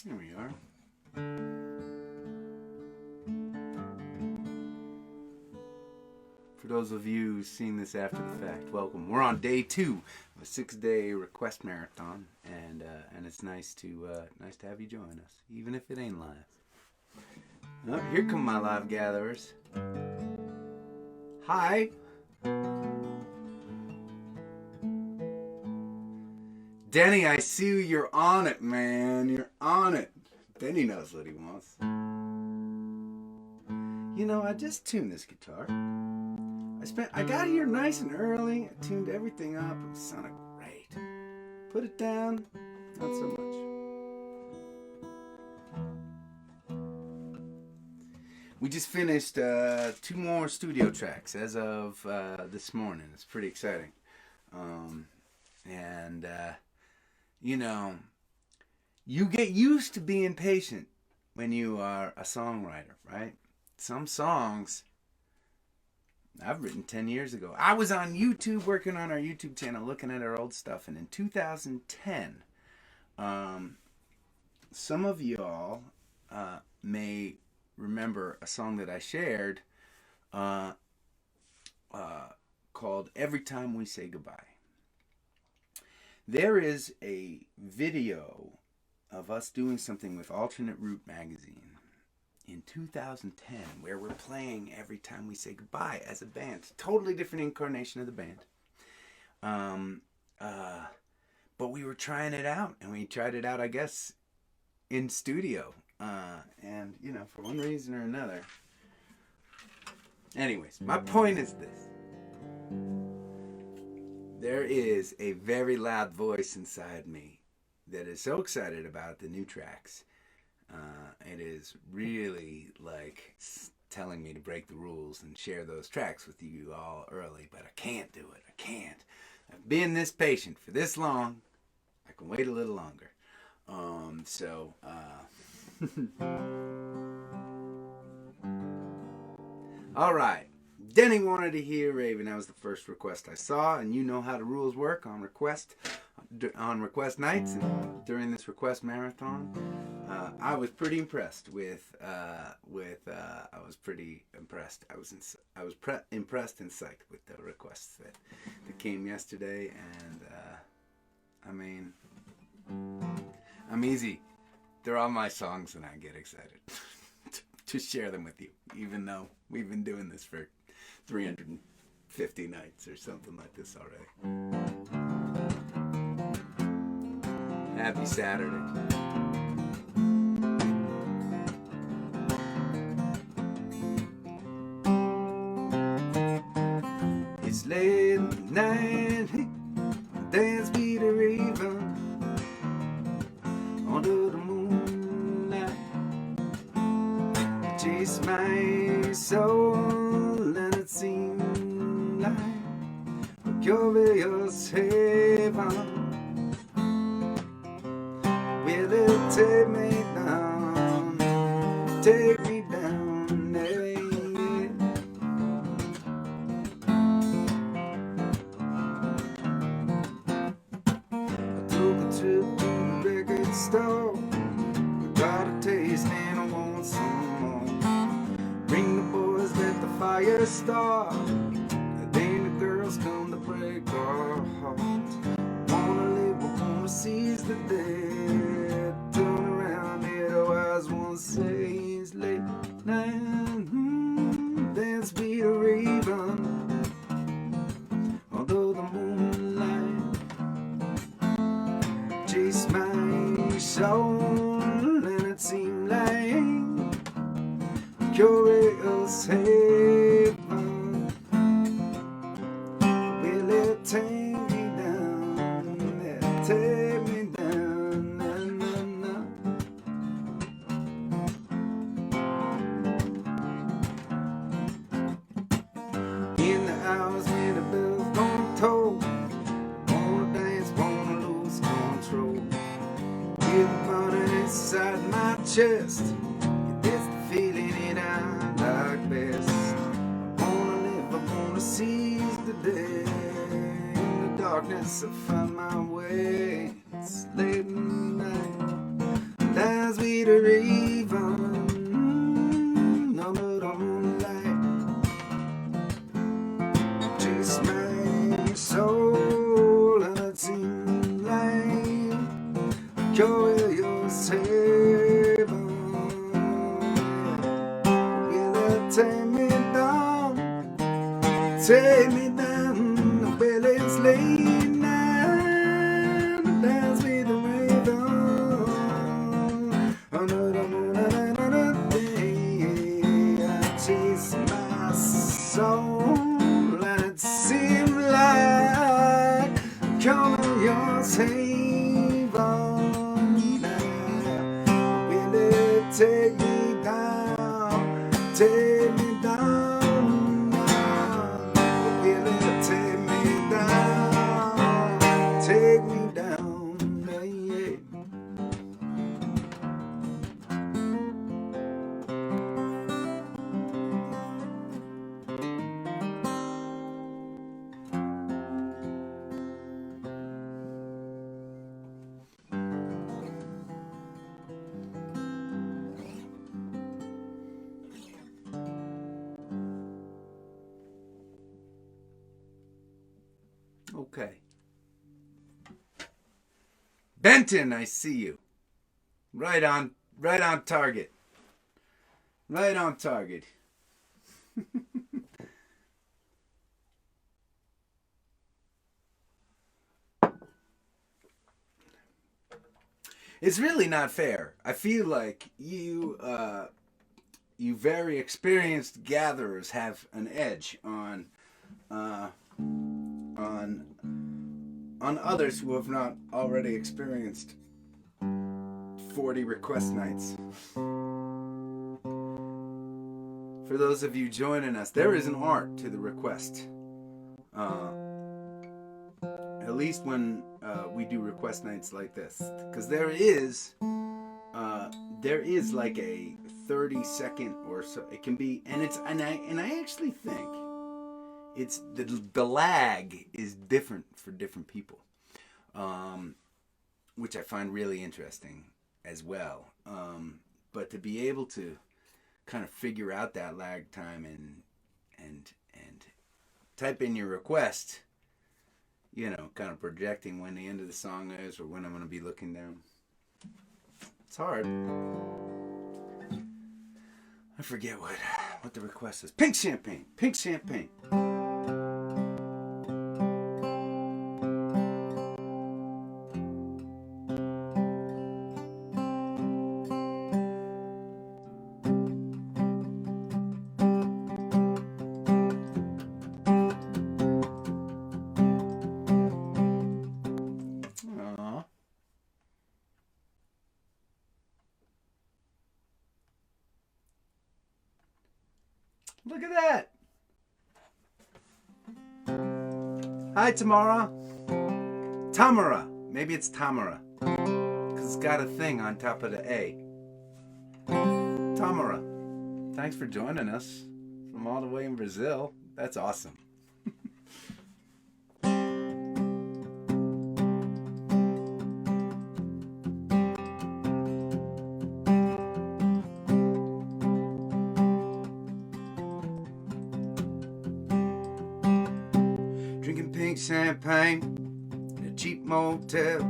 Here we are. For those of you who've seen this after the fact, welcome. We're on day 2 of a 6-day request marathon, and it's nice to have you join us, even if it ain't live. Oh, here come my live gatherers. Hi. Denny, I see you're on it, man. You're on it. Denny knows what he wants. You know, I just tuned this guitar. I got here nice and early. I tuned everything up. It sounded great. Put it down, not so much. We just finished 2 more studio tracks as of this morning. It's pretty exciting. You know, you get used to being patient when you are a songwriter, right? Some songs I've written 10 years ago. I was on YouTube working on our YouTube channel looking at our old stuff, and in 2010, some of y'all may remember a song that I shared called Every Time We Say Goodbye. There is a video of us doing something with Alternate Route magazine in 2010 where we're playing Every Time We Say Goodbye as a band. Totally different incarnation of the band. But we were trying it out, and we tried it out, I guess, in studio. And, you know, for one reason or another. Anyways, my point is this. There is a very loud voice inside me that is so excited about the new tracks. It is really like telling me to break the rules and share those tracks with you all early, but I can't do it. I can't. I've been this patient for this long. I can wait a little longer. All right. Denny wanted to hear Raven. That was the first request I saw, and you know how the rules work on request nights and during this request marathon. I was pretty impressed with. I was pretty impressed. I was impressed and psyched with the requests that came yesterday, and I mean, I'm easy. They're all my songs, and I get excited to share them with you, even though we've been doing this for 350 nights or something like this already. Happy Saturday. It's late at night, dance beat a raven under the moonlight. Chase my soul, and it seemed like a curious haven. Will it take me down? Take me down, yeah. I took a trip to the record store. Got a taste and I want some more. Bring the boys, let the fire start. Then the girls come to break our hearts. Wanna live, I wanna seize the day. Turn around, otherwise won't say it's late night. Dance beat a raven although the moonlight. Chase my soul, and it seemed like curious haven. Will it take me down? Take me down, na, na, na. In the hours when the bells don't toll, wanna dance, wanna lose control. Feel the burning inside my chest. It's the feeling that I like best. I wanna live, I wanna seize the day. In the darkness I find my way. It's late at night, that's her even numbered on light. Chase my soul and it seemed like cure your savor. Will it take me down? Take me down. Well, it's late now. Dance with the raven. Another day. I chase my soul, and it seemed like calling your haven. Will it take me down? Take me down. Take me down, yeah. Okay. Benton, I see you. Right on target. Right on target. It's really not fair. I feel like you very experienced gatherers have an edge on others who have not already experienced 40 request nights. For those of you joining us, there is an art to the request. At least when we do request nights like this, because there is like a 30-second or so. It can be, and I actually think it's the lag is different for different people, which I find really interesting as well. But to be able to kind of figure out that lag time and type in your request, you know, kind of projecting when the end of the song is or when I'm going to be looking down. It's hard. I forget what the request is. Pink champagne. Pink champagne. Look at that. Hi, Tamara. Tamara. Maybe it's Tamara. Because it's got a thing on top of the A. Tamara. Thanks for joining us from all the way in Brazil. That's awesome. Drinking pink champagne in a cheap motel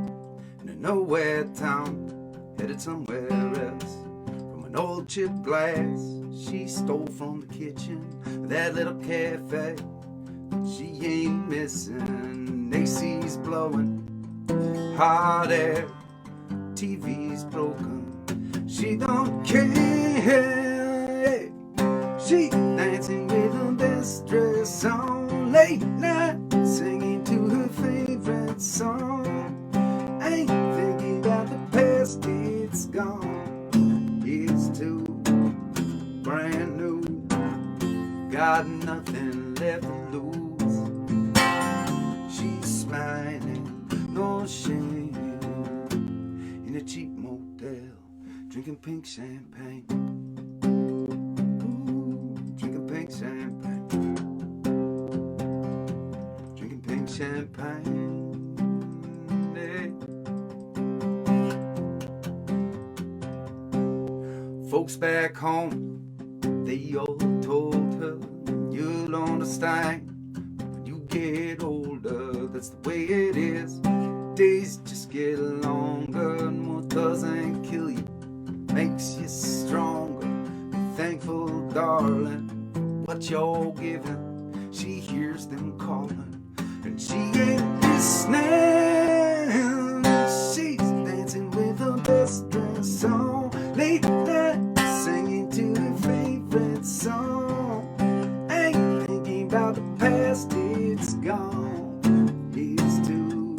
in a nowhere town, headed somewhere else. From an old chip glass she stole from the kitchen of that little cafe. She ain't missing. AC's blowing, hot air, TV's broken. She don't care. She dancing with her best dress on, late night singing to her favorite song. Ain't thinking about the past, it's gone. It's too brand new. Got nothing left to lose. She's smiling, no shame, in a cheap motel, drinking pink champagne. Drinking pink champagne. Drinking pink champagne. Yeah. folks back home, they all told her, you'll understand when you get older, that's the way it is. Days just get longer, and what doesn't kill you makes you stronger. Be thankful, darling, for what you're giving. She hears them calling, and she ain't listening. She's dancing with her best dress on, late night singing to her favorite song. Ain't thinking about the past, it's gone. It's too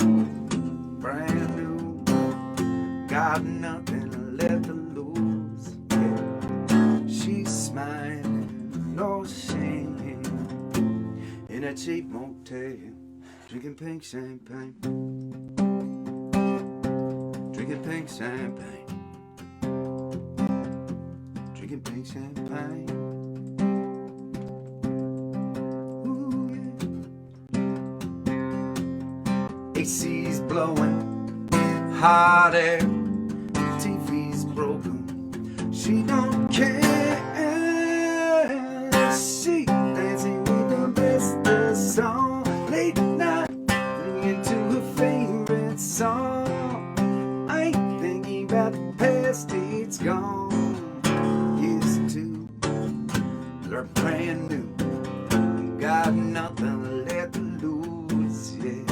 brand new, got nothing left to lose. Yeah. She's smiling, no shame, in a cheap motel, drinking pink champagne, drinking pink champagne, drinking pink champagne. Ooh, yeah. AC's blowing, hot air, TV's broken, she don't care. She dancing with her best song, late night singing to her favorite song. I ain't thinking about the past, it's gone. Used to, they're brand new, got nothing left to lose. Yeah,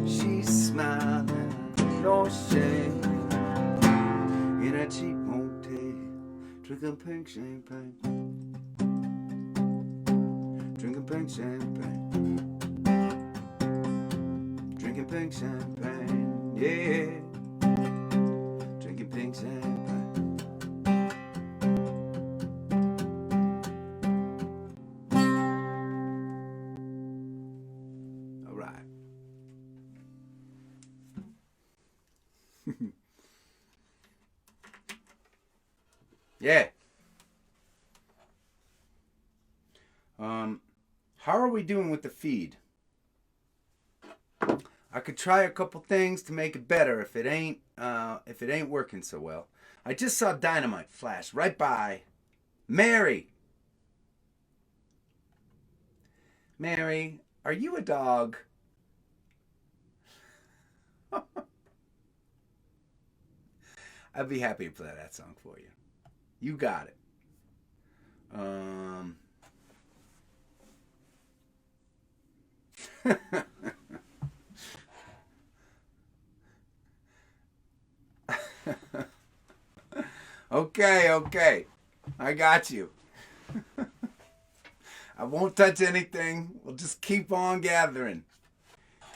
she's smiling, no shame, in a cheap motel, drinking pink champagne, drinking pink champagne, drinking pink champagne, yeah, drinking pink champagne. All right. Yeah. How are we doing with the feed? I could try a couple things to make it better if it ain't working so well. I just saw dynamite flash right by. Mary, are you a dog? I'd be happy to play that song for you. You got it. Okay. I got you. I won't touch anything. We'll just keep on gathering.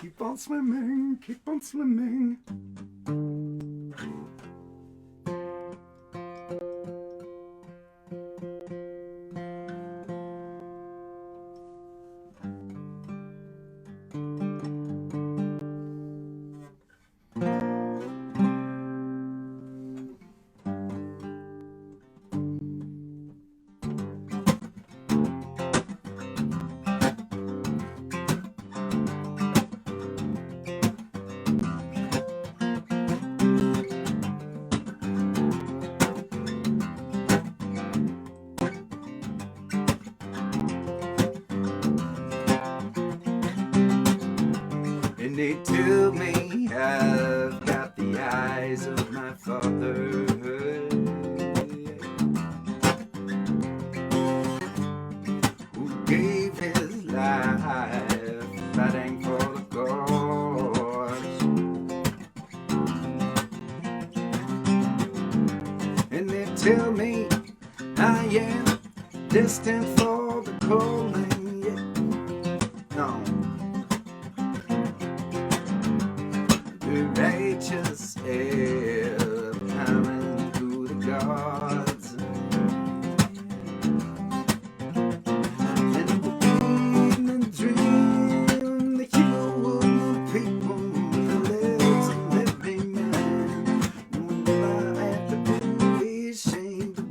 Keep on swimming, keep on swimming. And they tell me I've got the eyes of my father, who gave his life fighting for the cause. And they tell me I am destined for the calling. No. Righteous air coming through the gods, and the dream, the human people, the legs of living man. When I have to be ashamed, the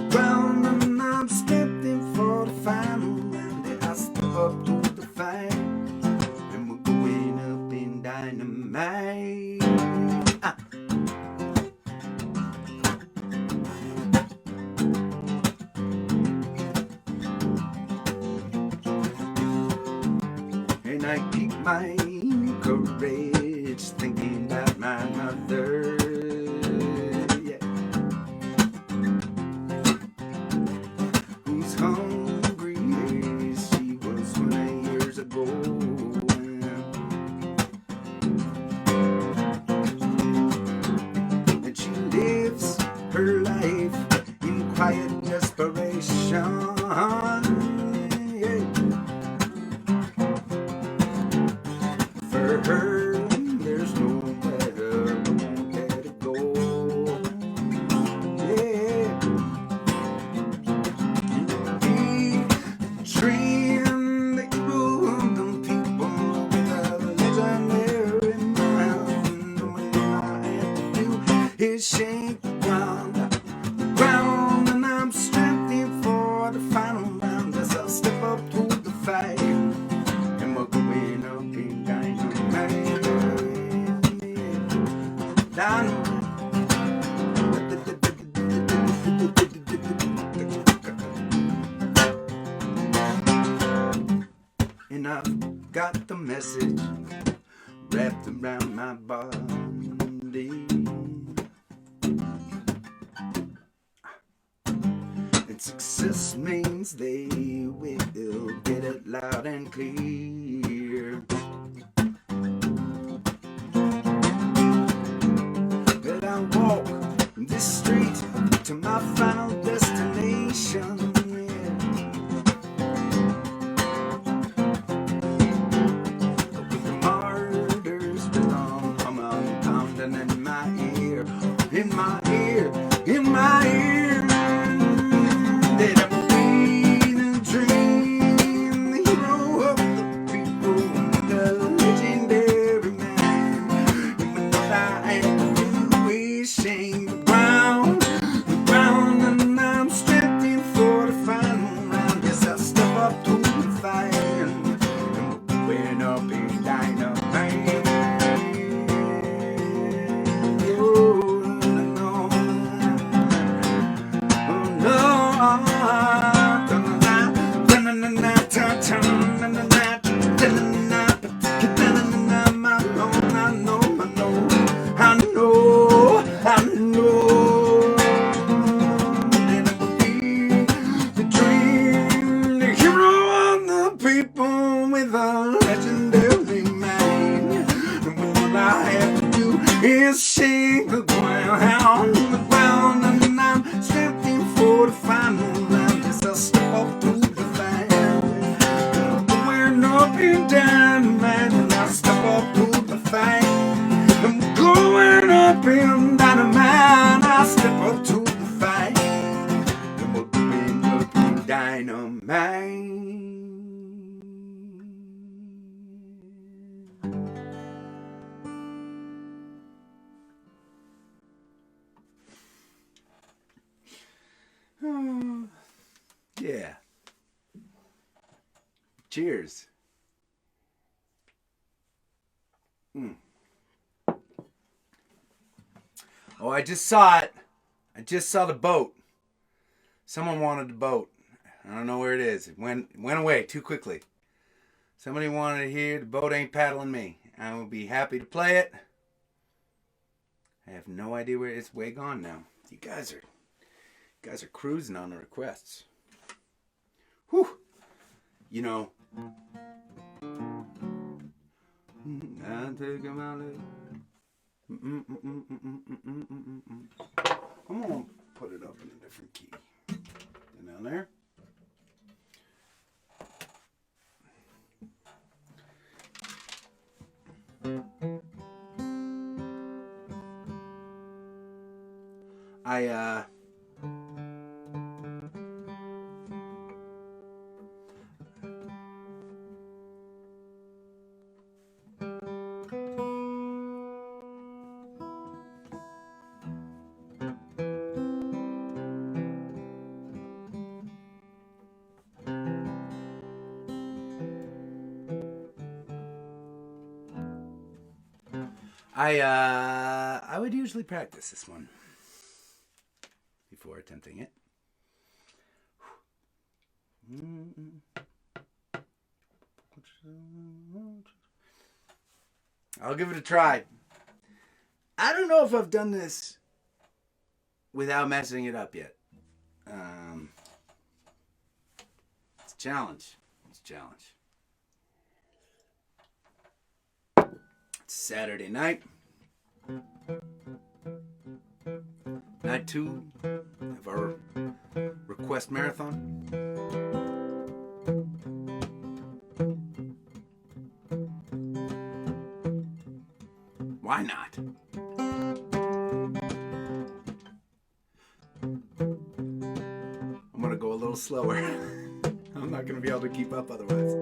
ground, and I'm stepping for the final round. I step up to the fight. Dynamite. keep my courage, thinking about my mother. Yeah. Who's hungry as she was 20 years ago. And she lives her life in quiet desperation. For her, there's nowhere to go. Yeah. Train the golden people with a legendary mind. All I have to do is shake the ground, and I'm strengthening for the final round as I step up to the fight. And we're going up in dynamite. And I've got the message wrapped around my body. And success means they will get it loud and clear. But I walk this street to my final destination. Yeah. With the martyrs rhythm pounding in my ear, in my ear, in my ear. That I will be the dream, the hero of the people, the legendary man. And when all I have to do is shake the ground, and I'm strengthening for the final round. Yes, I step up to the fight, and we're going up in dynamite. Is shake the ground, and I'm strengthening for the final round as I step up to the fight. Going up in dynamite, and I step up to the fight. I'm going up in dynamite, I step up to the fight. I'm going up in dynamite. Yeah. Cheers. Oh, I just saw it. I just saw the boat. Someone wanted the boat. I don't know where it is. It went away too quickly. Somebody wanted to hear the boat ain't paddling me. I will be happy to play it. I have no idea where it's way gone now. You guys are cruising on the requests. Whew. You know, I take him out of. I'm gonna put it up in a different key. And down there. I would usually practice this one before attempting it. I'll give it a try. I don't know if I've done this without messing it up yet. It's a challenge. It's a challenge. It's Saturday night. Night 2 of our request marathon. Why not? I'm gonna go a little slower. I'm not gonna be able to keep up otherwise.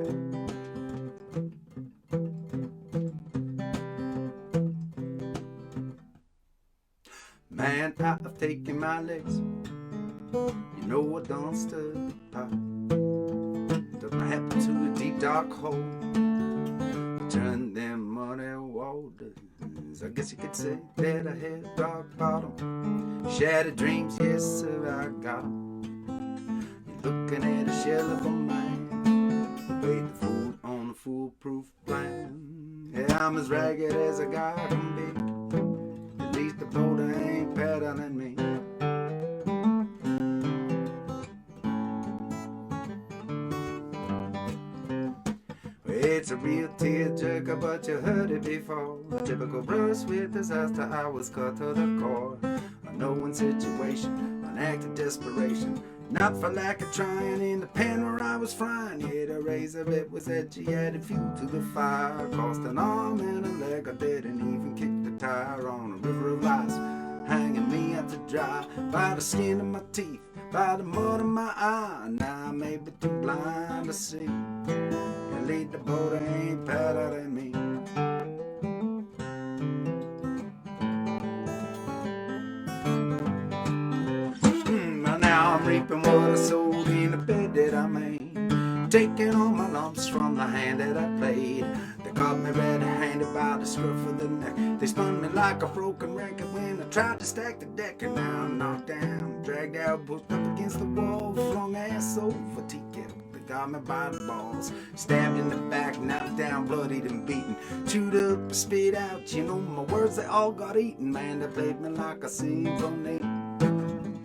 Man, I've taken my legs. You know I done stood apart. Took my head to a deep dark hole. Turned them muddy waters. I guess you could say that I hit rock bottom. Shattered dreams, yes sir, I got 'em. You're looking at a shell of a man. Paid the fool on a foolproof plan. Yeah, I'm as ragged as a guy can be. At least the boulder ain't better than me. It's a real tearjerker, but you heard it before. A typical brush with disaster, I was cut to the core. A no-win situation, an act of desperation. Not for lack of trying, in the pan where I was frying. Yeah, the razor, it was edgy, added fuel to the fire. Cost an arm and a leg, I didn't even kick the tire on a river of lies, hanging me out to dry. By the skin of my teeth, by the mud in my eye. Now I may be too blind to see. Lead the boat ain't better than me. Well, now I'm reaping what I sowed in the bed that I made, taking all my lumps from the hand that I played. They caught me red-handed by the scruff of the neck. They spun me like a broken record when I tried to stack the deck. And now I'm knocked down, dragged out, pushed up against the wall, flung ass over tea kettle. Got me by the balls, stabbed in the back, knocked down, bloodied and beaten, chewed up, spit out. You know my words, they all got eaten. Man, they played me like a symphony.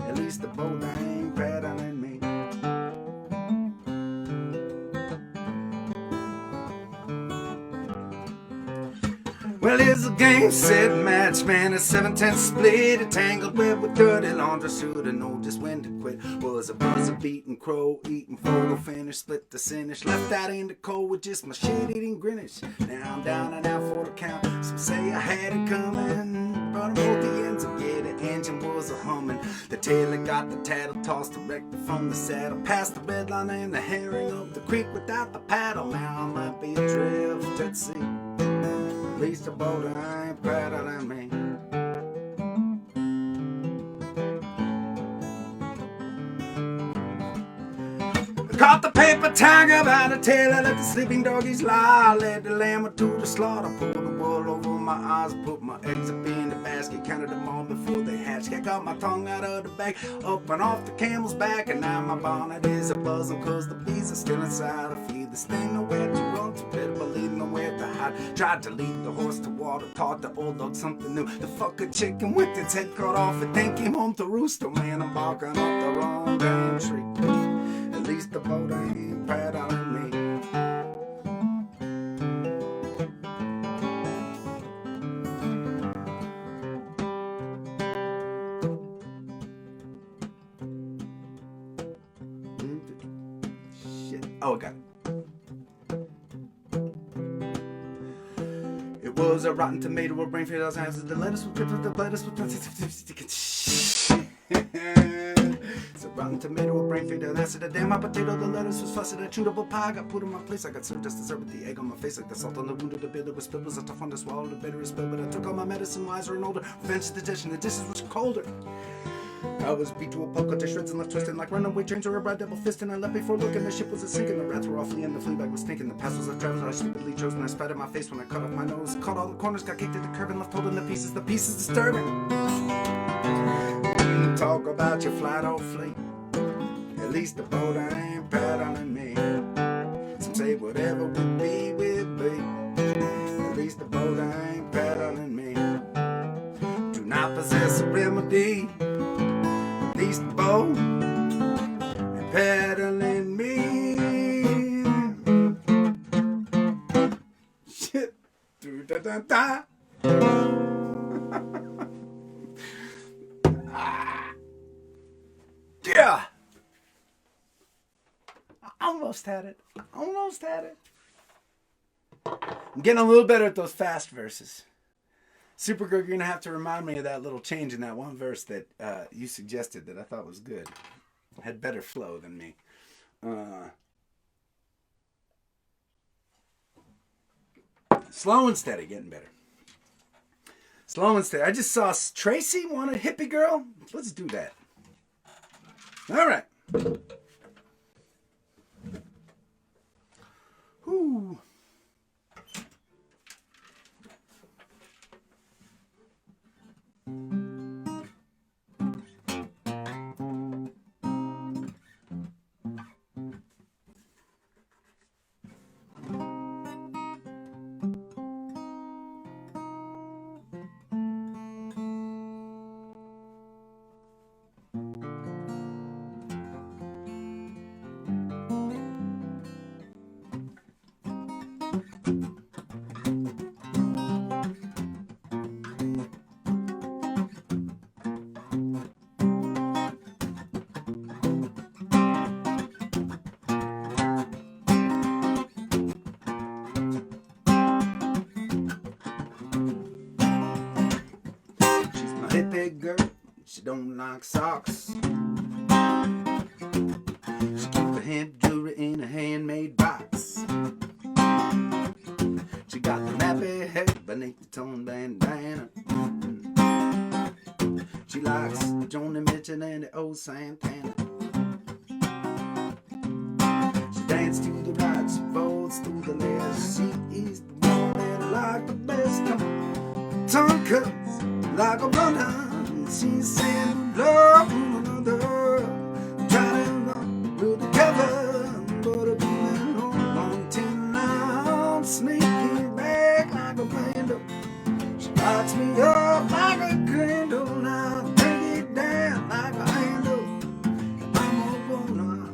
At least the boulder ain't better than me. Well, it's a game, set, match, man, a 7-10 split. A tangled web with dirty laundry, should've known just when to quit. Was a buzzer beating crow, eating photo finish, split the finish, left out in the cold with just my shit-eating Greenwich. Now I'm down and out for the count. Some say I had it coming, but I'm both the ends of it. The engine was a humming. The tailor got the tattle, tossed directly from the saddle, past the red line and the herring up the creek without the paddle. Now I might be adrift at sea. At least the boulder ain't better than me. Caught the paper tiger by the tail, I let the sleeping doggies lie. I led the lamb to the slaughter, pulled the wool over my eyes, put my eggs up in the basket, counted them all before they hatched. I got my tongue out of the bag, up and off the camel's back, and now my bonnet is a buzzing, cause the bees are still inside. I feed this thing nowhere to run to, better believe nowhere to hide. Tried to lead the horse to water, taught the old dog something new. The fucker chicken with its head cut off, it then came home to roost. Oh man, I'm barking up the wrong damn tree. At least the boat ain't better than me. Shit. Oh, I got it. It was a rotten tomato, a brain failed, I was the lettuce with the lettuce with It's a rotten tomato, a brain feeder, that's it. A damn my potato, the lettuce was fussy, that chewable pie got put in my place. I got served just dessert with the egg on my face, like the salt on the wound of the bill that was spilled. Was a tough one to swallow, the bitterest pill, but I took all my medicine wiser and older. Revenge the dish, and the dishes was colder. I was beat to a pulp, cut to shreds and left twisting like runaway trains or a bright double fist. And I left before looking, the ship was a sinking. The rats were awfully in, the flea bag was stinking. The past was a travel I stupidly chose, and I spat in my face when I cut off my nose. Caught all the corners, got kicked at the curb and left holding the pieces disturbing. Talk about your flight or fleet. At least the boat ain't better than me. Some say whatever would be, will be. At least the boat ain't Da-da-da. Yeah. Almost had it. Almost had it. I'm getting a little better at those fast verses. Supergirl, you're going to have to remind me of that little change in that one verse that you suggested that I thought was good. Had better flow than me. Slow and steady, getting better. Slow and steady. I just saw Tracy want a hippie girl. Let's do that. All right. Whoo. Hippie girl, she don't like socks. She keep the hemp jewelry in a handmade box. She got the nappy hair beneath the torn bandana. She likes Joni Mitchell and the old Santana. She dances to the right, she folds to the left. She is the one that I like the best. Tongue cuts like a runner. She's saying love one another. Try to run good together, but I've been on till now. Sneaking back like a vandal. She lights me up like a candle. Now bring it down like a handle. I'm a gonna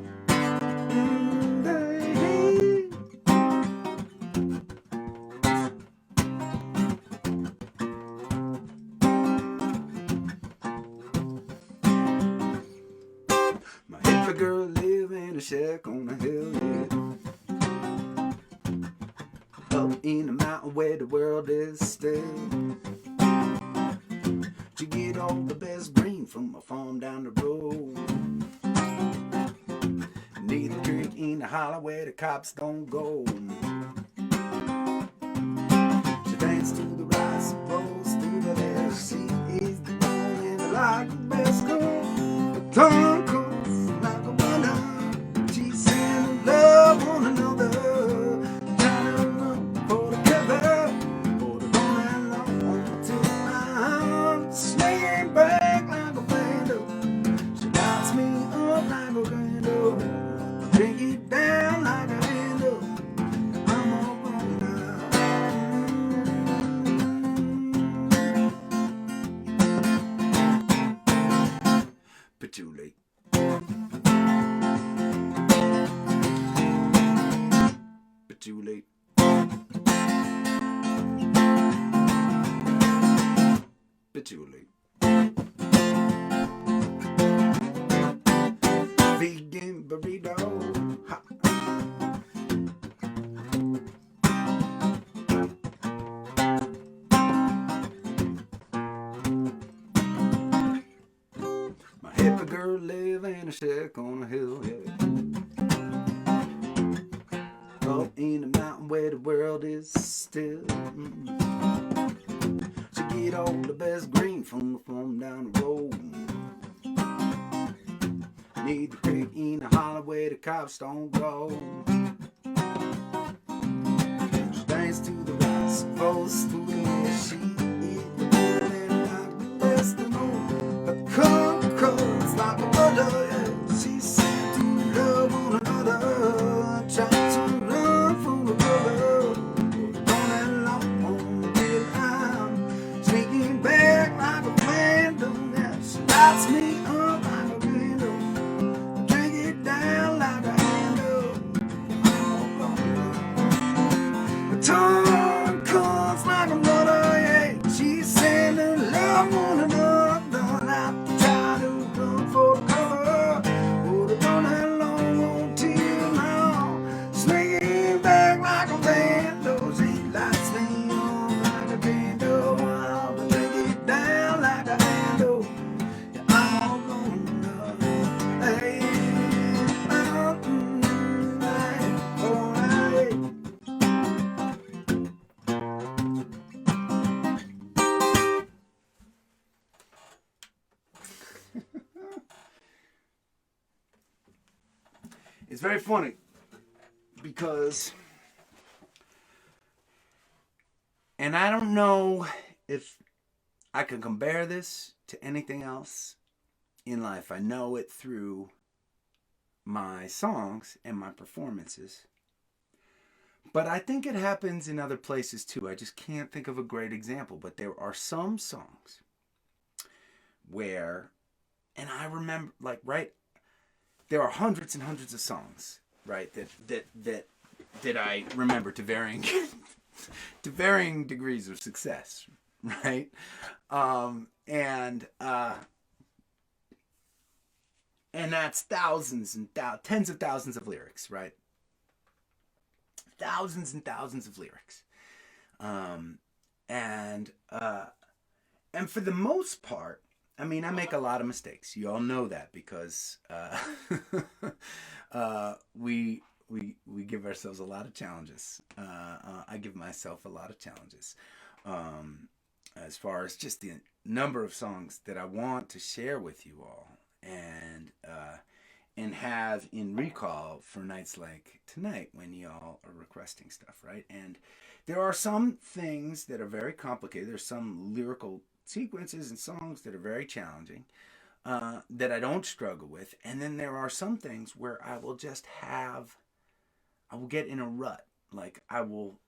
a girl live in a shack on a hill, yeah. Up in the mountain where the world is still. She get all the best green from a farm down the road. Near the creek in the hollow where the cops don't go. She dance to the right, she rolls to the left. She is the one and I like the best girl. The tongue comes like a runner. She's saying love one another. Trying to run for together. For the long long till I'm swinging back like a vandal. She lights me up like a candle. Drink it down like a handle. I'm all gone now. But too late. But too late. But too late. Vegan burrito. Ha. My hippie girl live in a shack on a hill, yeah. Up in the mountain where the world is still. She get all the best green from the farm down the road. Need the creek in the hollow where the cops don't go. She dance to the right, she falls to the left. She is the one and like the best of all. The conquers like a mother, yeah. She said to love one another. Try to run from the brother. Don't that long till I'm sneaking back like a vandal. Yeah, she lights me up like a candle. Drink it down like a handle. The tongue comes very funny because, and I don't know if I can compare this to anything else in life. I know it through my songs and my performances. But I think it happens in other places too. I just can't think of a great example. But there are some songs where, and I remember, like, right, there are hundreds and hundreds of songs, right, that I remember to varying to varying degrees of success, right, and that's thousands and tens of thousands of lyrics, right? Thousands and thousands of lyrics, and for the most part, I mean, I make a lot of mistakes. You all know that because we give ourselves a lot of challenges. I give myself a lot of challenges as far as just the number of songs that I want to share with you all, and have in recall for nights like tonight when y'all are requesting stuff, right? And there are some things that are very complicated. There's some lyrical sequences and songs that are very challenging that I don't struggle with. And then there are some things where I will get in a rut. Like I will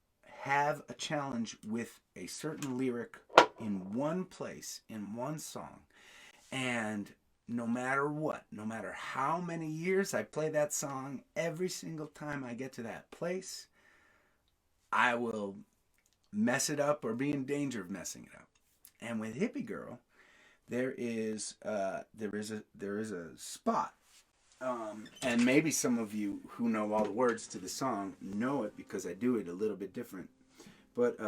have a challenge with a certain lyric in one place, in one song. And no matter what, no matter how many years I play that song, every single time I get to that place, I will mess it up or be in danger of messing it up. And with Hippie Girl, there is a spot, and maybe some of you who know all the words to the song know it because I do it a little bit different. But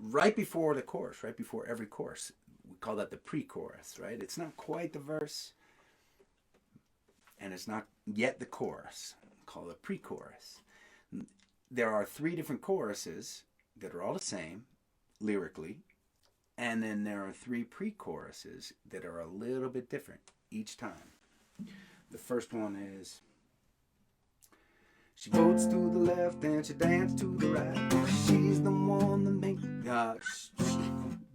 right before the chorus, right before every chorus, we call that the pre-chorus, right? It's not quite the verse, and it's not yet the chorus. We call it pre-chorus. There are 3 different choruses that are all the same lyrically, and then there are 3 pre-choruses that are a little bit different each time. The first one is, she votes to the left and she dances to the right. She's the one that makes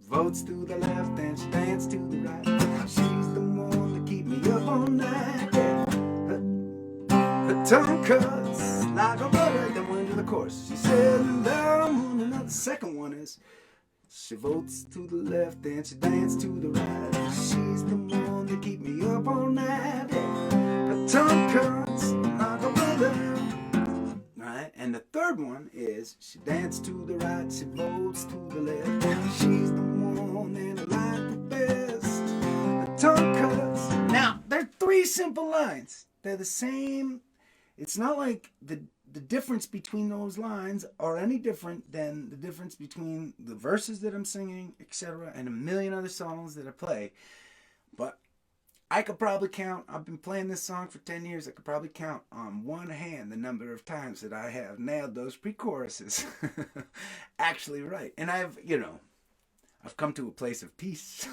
votes to the left and she dances to the right. She's the one that keep me up all night. Her tongue cuts like a butter. Then we're into the chorus. She says, down. And the second one is, she votes to the left and she dances to the right. She's the one that keep me up all night. Her tongue cuts like a butter. Right? And the third one is, she dances to the right, she votes to the left. She's the one that I like the best. The tongue cuts. Now, they're 3 simple lines. They're the same. It's not like the difference between those lines are any different than the difference between the verses that I'm singing, etc., and a million other songs that I play. But I could probably count, I've been playing this song for 10 years, I could probably count on one hand the number of times that I have nailed those pre-choruses actually right. And I've come to a place of peace.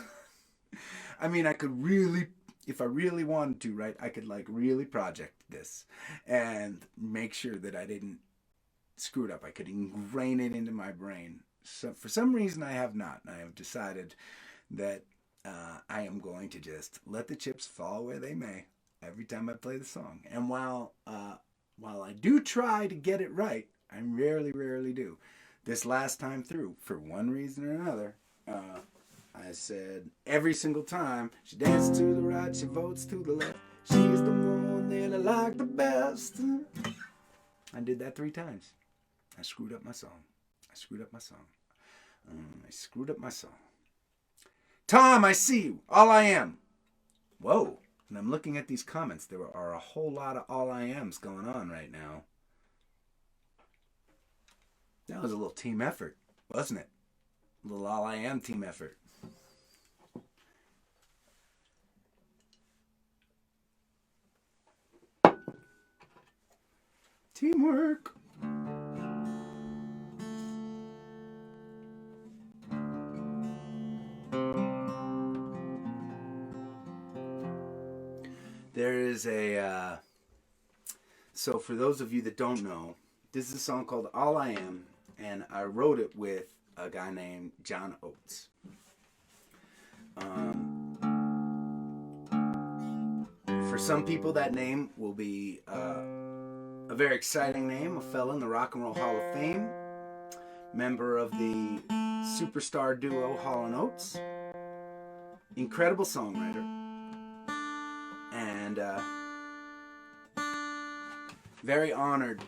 I mean, I could really, if I really wanted to, right, I could like really project this and make sure that I didn't screw it up. I could ingrain it into my brain. So for some reason I have not. I have decided that I am going to just let the chips fall where they may every time I play the song. And while I do try to get it right, I rarely do. This last time through, for one reason or another, I said every single time, she dances to the right, she votes to the left. She's the one that I like the best. I did that 3 times. I screwed up my song. Tom, I see you. All I am. Whoa. And I'm looking at these comments. There are a whole lot of all I ams going on right now. That was a little team effort, wasn't it? A little all I am team effort. Teamwork. There is a So for those of you that don't know, this is a song called All I Am, and I wrote it with a guy named John Oates. For some people, that name will be a very exciting name, a fella in the Rock and Roll Hall of Fame, member of the superstar duo Hall & Oates, incredible songwriter, and very honored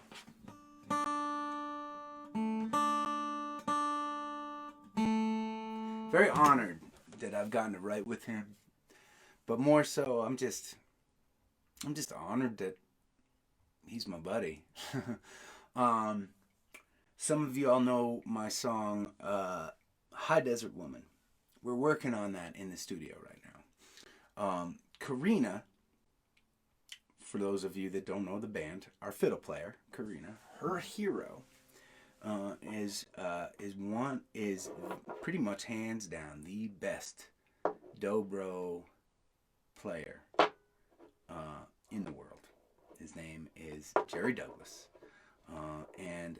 that I've gotten to write with him. But more so, I'm just honored that he's my buddy. Some of you all know my song, High Desert Woman. We're working on that in the studio right now. Karina, for those of you that don't know the band, our fiddle player, Karina, her hero is pretty much hands down the best dobro player in the world. His name is Jerry Douglas, and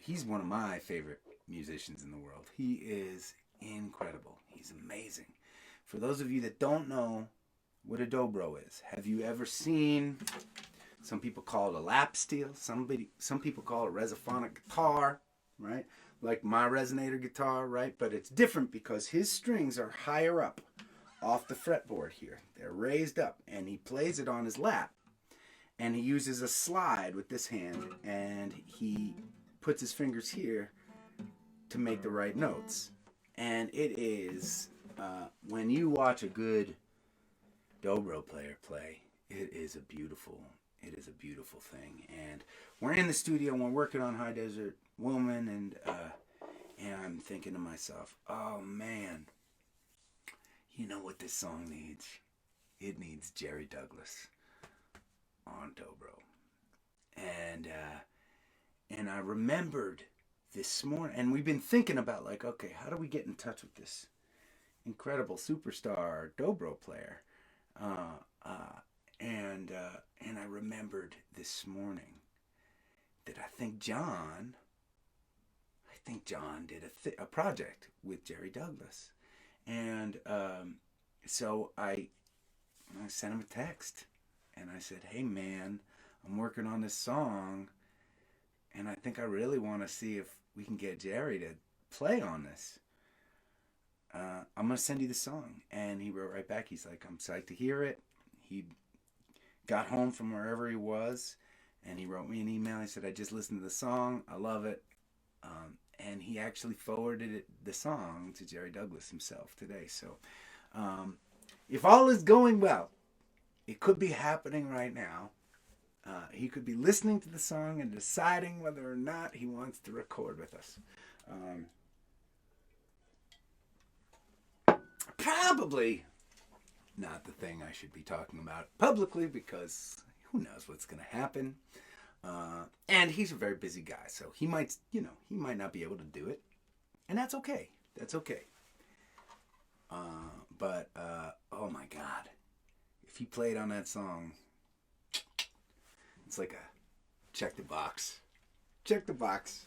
he's one of my favorite musicians in the world. He is incredible. He's amazing. For those of you that don't know what a dobro is, have you ever seen? Some people call it a lap steel. Some people call it resophonic guitar, right? Like my resonator guitar, right? But it's different because his strings are higher up off the fretboard here. They're raised up, and he plays it on his lap. And he uses a slide with this hand, and he puts his fingers here to make the right notes. And it is, when you watch a good dobro player play, it is a beautiful thing. And we're in the studio and we're working on High Desert Woman, and I'm thinking to myself, oh man, you know what this song needs? It needs Jerry Douglas on dobro. And I remembered this morning, and we've been thinking about, like, okay, how do we get in touch with this incredible superstar dobro player? And I remembered this morning that I think John did a project with Jerry Douglas, and so I sent him a text, and I said, "Hey man, I'm working on this song, and I think I really want to see if we can get Jerry to play on this. I'm going to send you the song." And he wrote right back. He's like, "I'm psyched to hear it." He got home from wherever he was, and he wrote me an email. He said, "I just listened to the song. I love it." And he actually forwarded the song to Jerry Douglas himself today. So if all is going well, it could be happening right now. He could be listening to the song and deciding whether or not he wants to record with us. Probably not the thing I should be talking about publicly, because who knows what's going to happen. And he's a very busy guy, so he might not be able to do it, and that's okay. That's okay. But oh my God, if he played on that song, it's like a check the box. Check the box.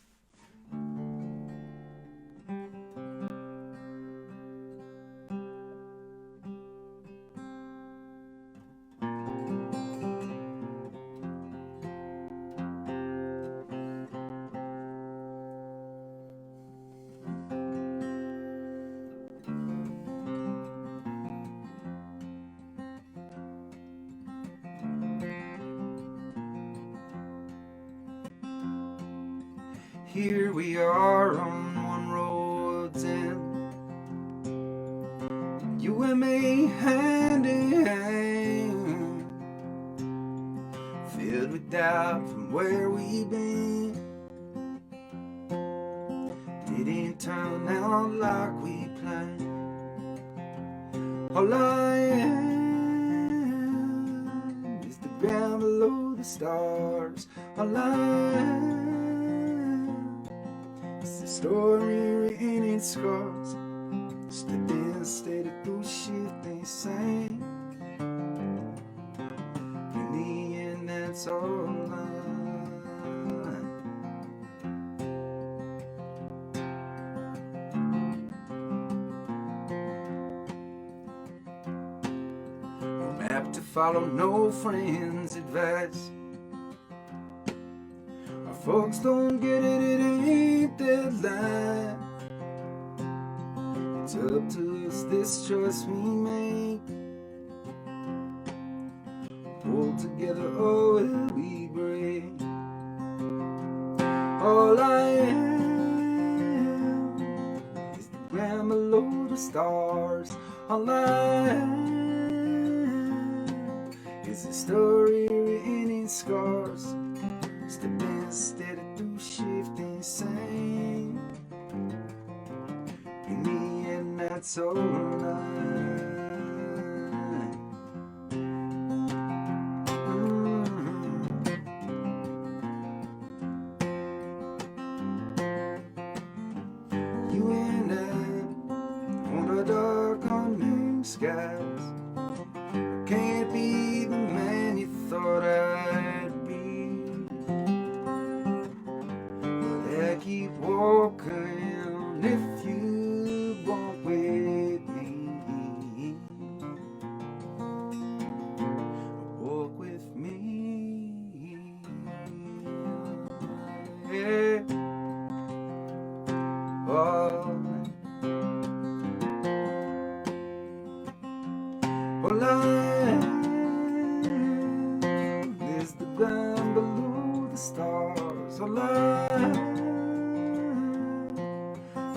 Here we are on one road's end, you and me hand in hand, filled with doubt from where we've been. Didn't turn out like we planned. All I am is the ground below the stars. All I am, it's the story written in scars. Stepping steady through shit they sang. In the end, that's all I follow no friend's advice. Our folks don't get it, it ain't their life. It's up to us, this choice we make. Pull together or will we break? All I am is the ground below the stars. All I am is a story written in scars. Stepping steady through shifting sand. In the end, that's all right. You and I on the dark unnamed skies. I can't be the man you thought I'd be, but I keep walking if you walk with me. Walk with me. Yeah. All I am is the ground below the stars. All I am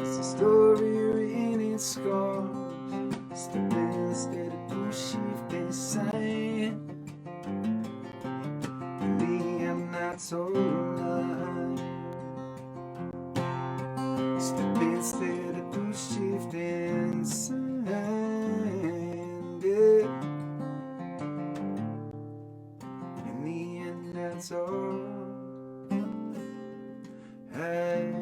is a story written in scars. Stepping steady through shifting sand. In the end, that's all right. Stepping steady through shifting sand, yeah. In the end, that's all. Hey.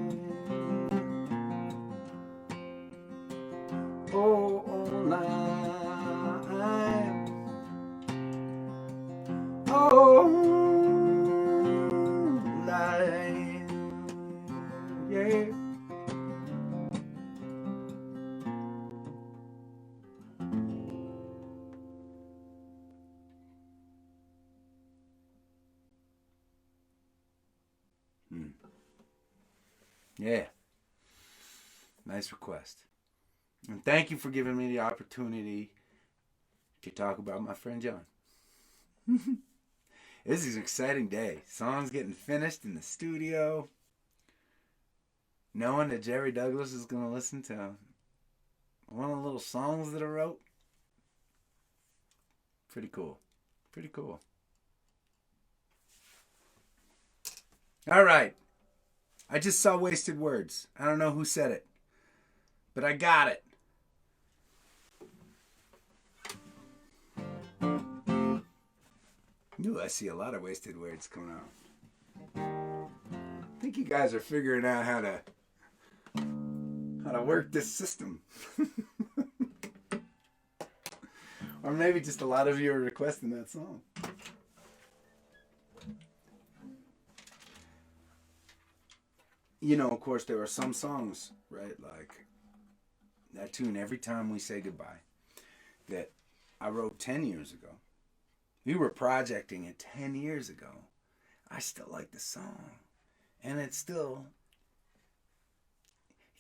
Oh, all I am. All I am, yeah. Yeah. Nice request. And thank you for giving me the opportunity to talk about my friend John. This is an exciting day. Songs getting finished in the studio. Knowing that Jerry Douglas is going to listen to one of the little songs that I wrote. Pretty cool. Pretty cool. All right. I just saw Wasted Words. I don't know who said it, but I got it. Ooh, I see a lot of wasted words coming out. I think you guys are figuring out how to work this system. Or maybe just a lot of you are requesting that song. You know, of course, there are some songs, right, like that tune, Every Time We Say Goodbye, that I wrote 10 years ago. We were projecting it 10 years ago. I still like the song. And it still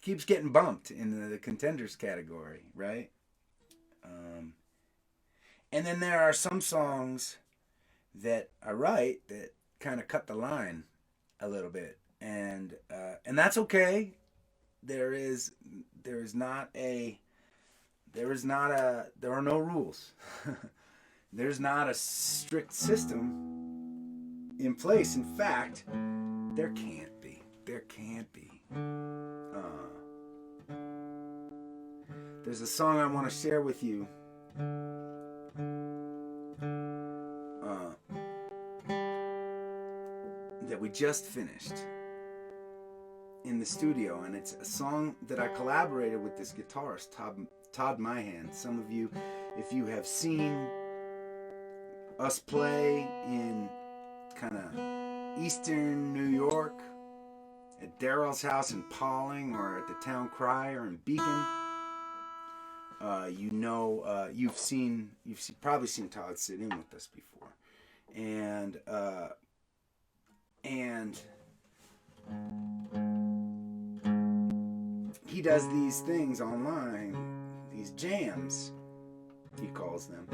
keeps getting bumped in the contenders category, right? And then there are some songs that I write that kind of cut the line a little bit. And that's okay. There are no rules. There's not a strict system in place. In fact, there can't be. There's a song I want to share with you. That we just finished in the studio, and it's a song that I collaborated with this guitarist, Todd Myhan. Some of you, if you have seen us play in kind of eastern New York, at Daryl's house in Pauling, or at the Town Crier in Beacon, you've probably seen Todd sit in with us before, and he does these things online, these jams, he calls them.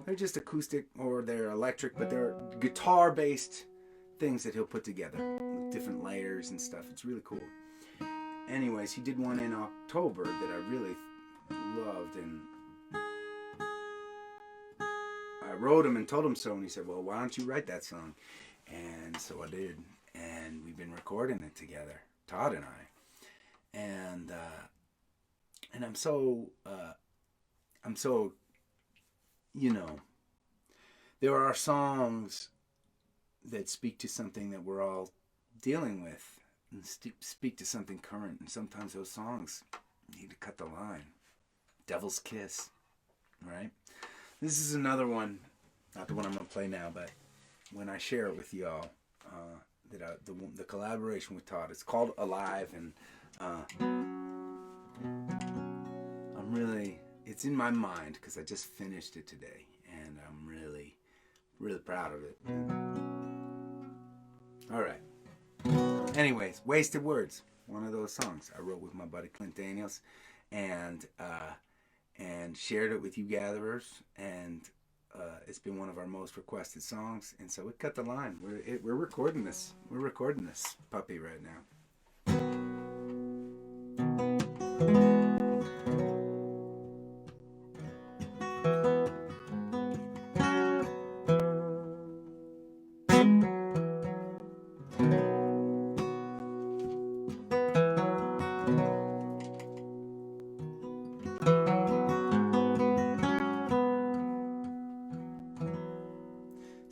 They're just acoustic or they're electric, but they're guitar-based things that he'll put together with different layers and stuff. It's really cool. Anyways, he did one in October that I really loved, and I wrote him and told him so, and he said, well, why don't you write that song? And so I did, and we've been recording it together, Todd and I. And I'm so there are songs that speak to something that we're all dealing with and speak to something current, and sometimes those songs need to cut the line. Devil's Kiss, right? This is another one, not the one I'm going to play now, but when I share it with y'all, the collaboration with Todd, it's called Alive, and it's in my mind because I just finished it today, and I'm really, really proud of it. All right. Anyways, Wasted Words, one of those songs I wrote with my buddy Clint Daniels, and shared it with you gatherers, and it's been one of our most requested songs, and so it cut the line. We're recording this. We're recording this puppy right now.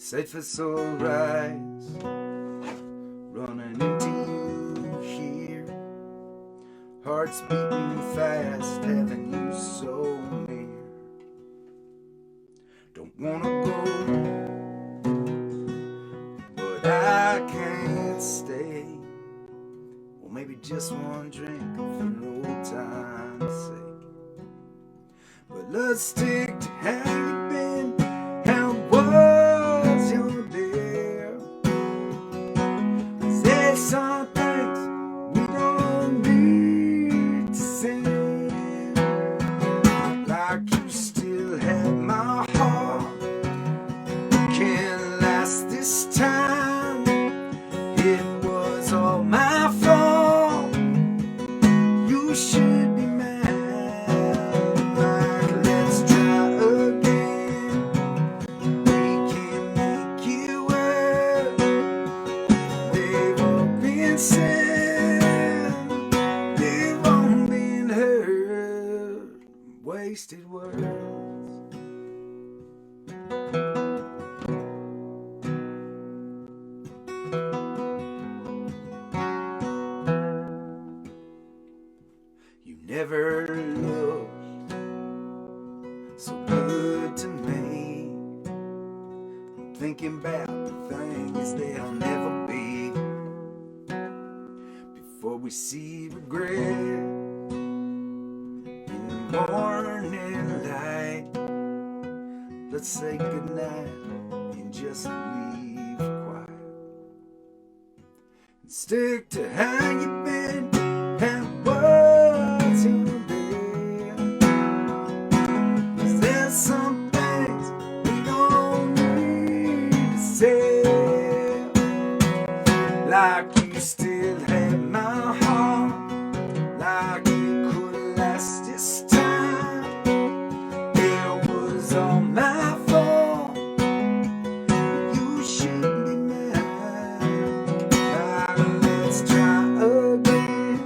Safe as soul rise, running into you here. Hearts beating fast, having you so near. Don't wanna go, but I can't stay. Well, maybe just one drink for old time's sake. But let's stick to how you've been, how it was your dear. 'Cause there's some things we don't need to say. Like you still have my heart, can't last this time. It was all my fault, you should be mad. Like, let's try again, we can make it work. They've all been said, they've all been heard. Wasted words. You never looked so good to me. I'm thinking about the things they'll never be. Before we see regret in the morning light, let's say goodnight and just leave quiet. And stick to how you've been, how it was your day. 'Cause there's some things we don't need to say. Like you still had my heart, like it could last this time. It was all my fault, you should be mad. Like, let's try again,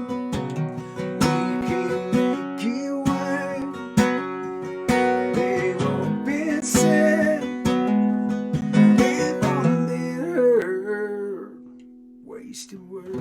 we can make it work. They've all been said, they've all been heard. Wasted words.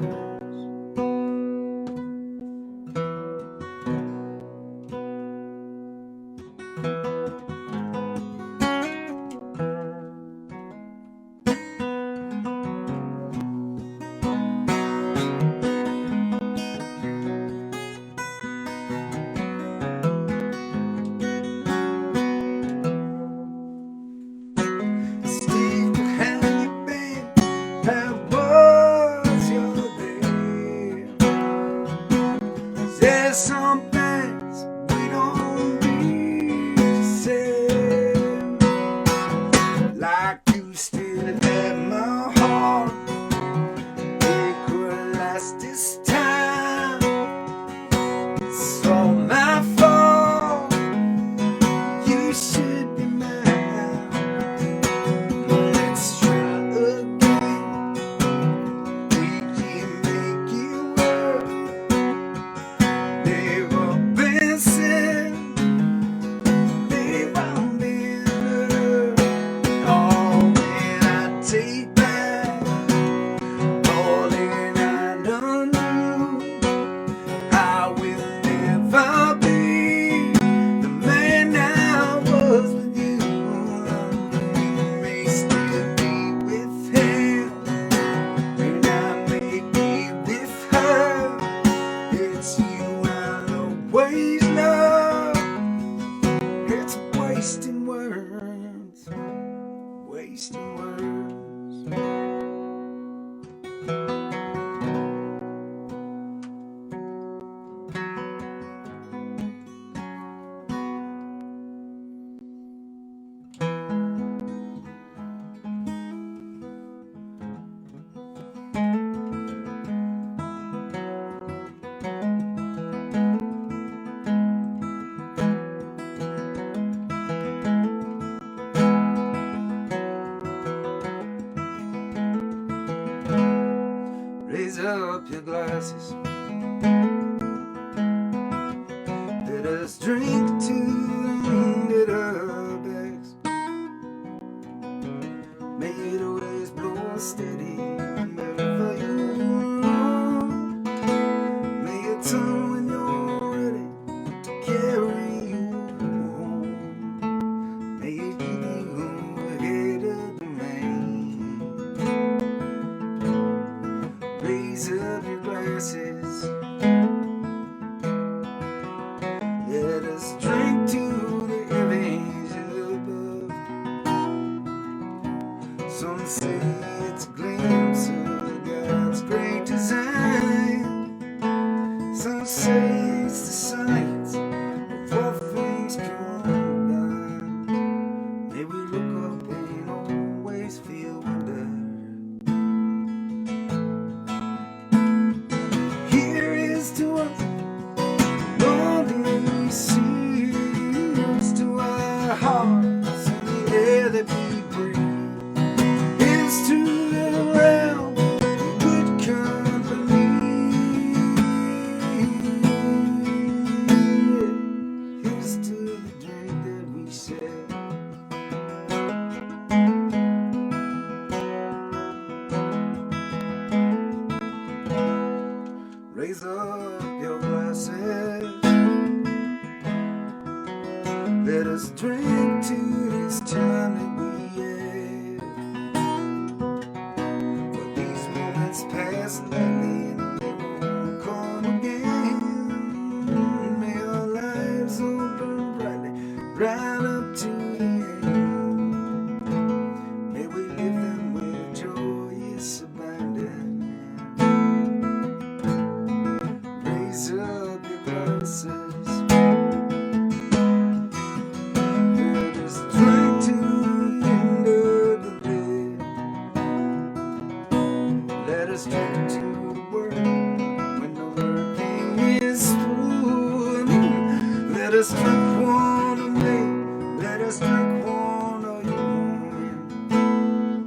There's some things we don't need to say, like you still have my heart. It could last this time. It's all my fault. You should be mine. Let's try again. We can make it work. They've all been said. They've all been heard. Oh, when I take back all that I done knew, I will never be the man I was with you. You may still be with him, and I may be with her. It's you I'll always love. It's wasting words, wasting words. Raise up your glasses. Let us drink to the wind at our backs. May it always blow steady wherever you roam. May it turn when you're ready to carry you home. May it keep you ahead of the rain. Raise up your glasses. Let us drink to the heavens above. Some say it's a glimpse of God's great design. Some say it's the science of all things combined. May we look up and always feel wonder. Here is to us all that we see. Here's to our hearts and the air that we breathe. Here's to the realm of good company. Here's to the drink that we share. Raise up your glasses. Let us drink to this time that we have. For these moments pass lightly and they won't come again. May our lives all burn brightly right up to the end. May we live them with joyous abandon. Raise up your glasses. Let us drink to the end of the day. Let us drink to the world when the working is through. Let us drink one of me. Let us drink one of you.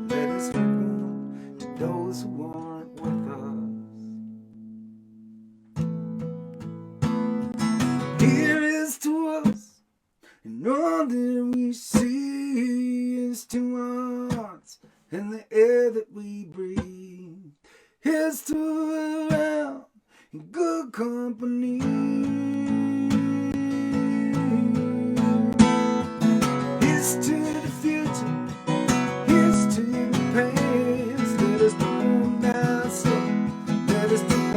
Let us drink one to those who aren't with us. Here is to us, and all that we see is to our hearts and the air that we breathe. Here's to the realm in good company. Here's to the future. Here's to the past. Let us go down slow. Let us go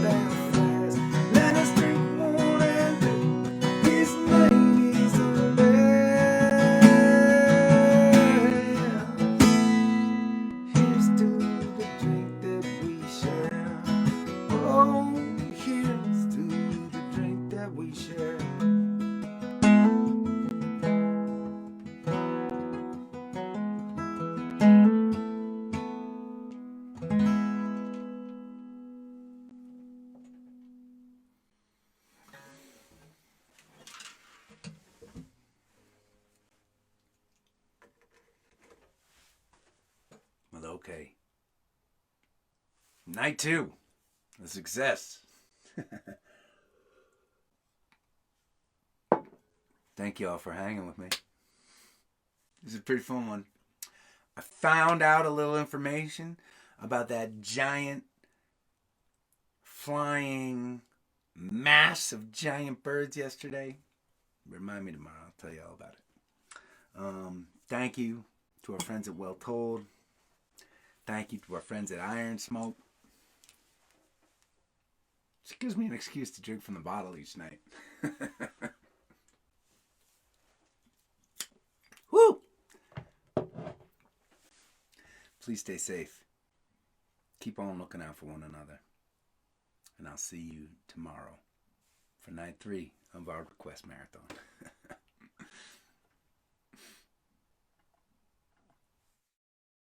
down fast. Let us drink one and two. His name is the Lamb. Here's to the drink that we share. Oh, here's to the drink okay. Night 2. A success. Thank you all for hanging with me. This is a pretty fun one. I found out a little information about that giant flying mass of giant birds yesterday. Remind me tomorrow. I'll tell you all about it. Thank you to our friends at Well Told. Thank you to our friends at Iron Smoke. It gives me an excuse to drink from the bottle each night. Woo! Please stay safe. Keep on looking out for one another. And I'll see you tomorrow for night 3 of our request marathon.